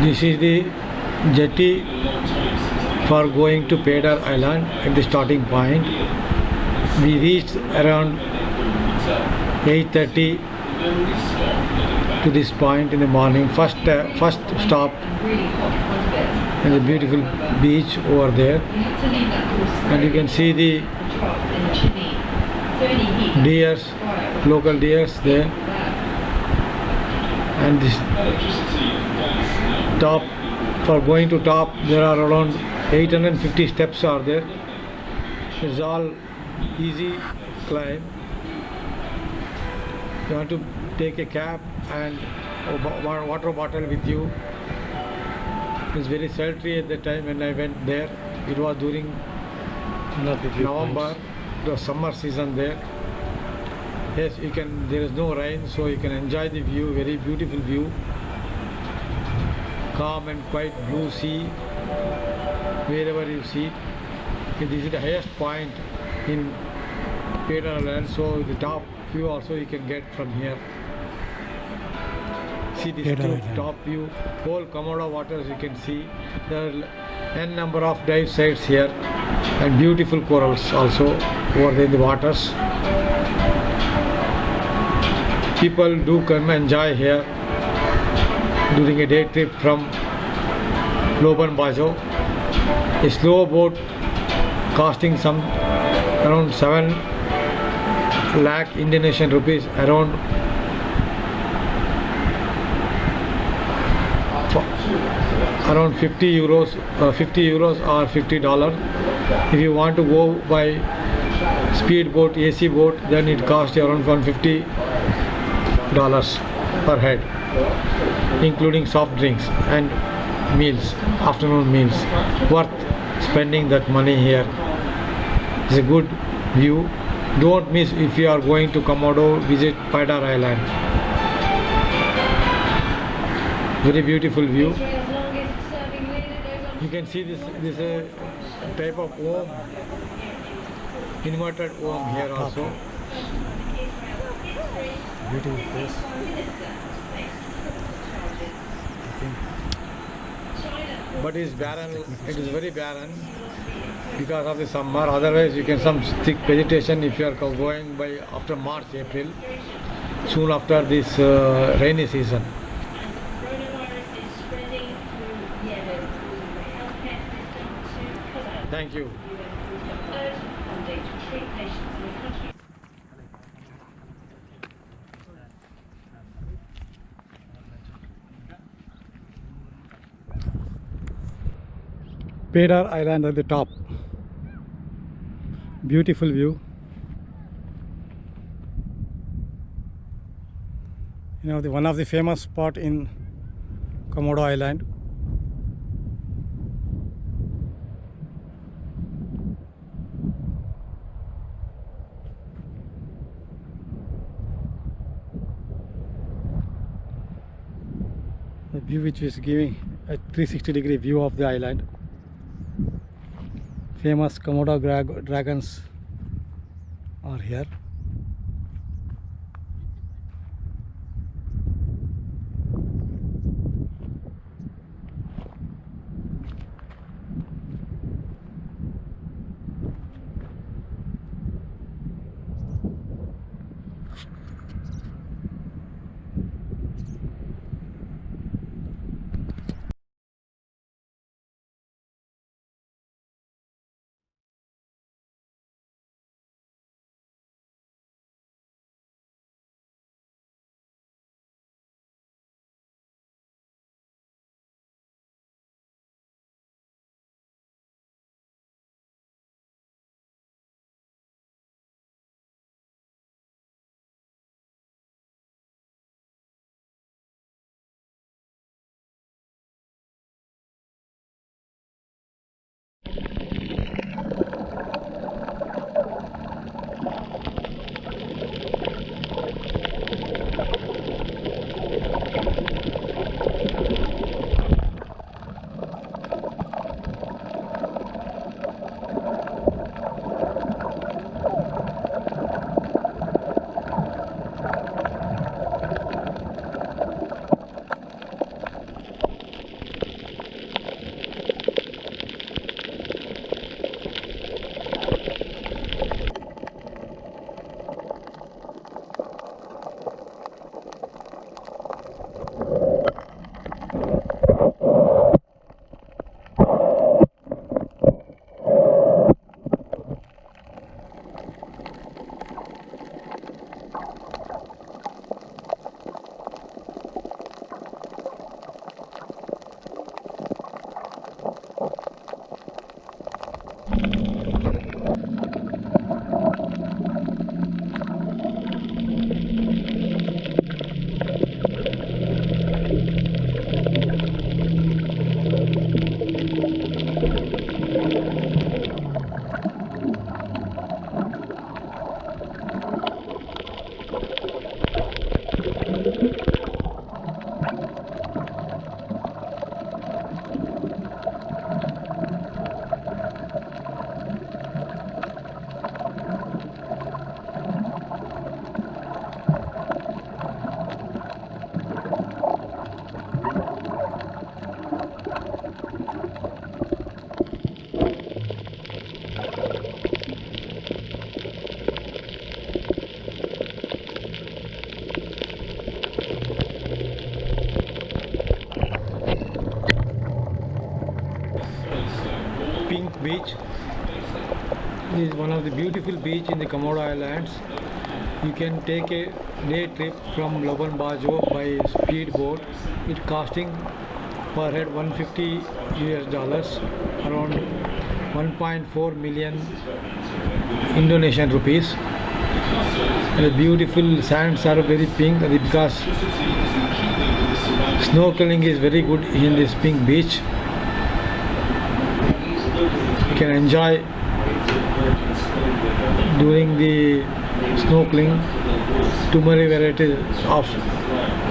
This is the jetty for going to Padar Island at the starting point. We reached around 8:30 to this point in the morning. First stop in the beautiful beach over there, and you can see the deers, local deers there, and this top, for going to top there are around 850 steps are there. It's all easy climb. You have to take a cap and a water bottle with you. It's very sultry at the time when I went there. It was during November, the summer season there. Yes, you can. There is no rain, so you can enjoy the view. Very beautiful view. Calm and quiet blue sea. Wherever you see, this is the highest point in Padar Island. So the top view also you can get from here. See this top view, whole Komodo waters you can see. There are n number of dive sites here, and beautiful corals also over there in the waters. People do come enjoy here during a day trip from Laboun Bajo. A slow boat costing some around 7 lakh Indonesian rupees, around around 50 euros or $50. If you want to go by speed boat, AC boat, then it costs around $150 per head, including soft drinks and meals, afternoon meals. Worth spending that money here. It's a good view. Don't miss if you are going to Komodo, visit Padar Island. Very beautiful view. You can see this type of worm, inverted worm here also. Beautiful place. But it's barren. It is very barren because of the summer. Otherwise, you can some thick vegetation if you are going by after March, April, soon after this rainy season. Thank you. Padar Island at the top. Beautiful view. You know, one of the famous spot in Komodo Island. The view which is giving a 360-degree view of the island. Famous Komodo dragons are here. pink beach. This is one of the beautiful beach in the Komodo Islands. You can take a day trip from Laboun Bajo by speedboat. It costing per head $150, around 1.4 million Indonesian rupees. And the beautiful sands are very pink because snorkeling is very good in this pink beach. You can enjoy during the snorkeling too many varieties of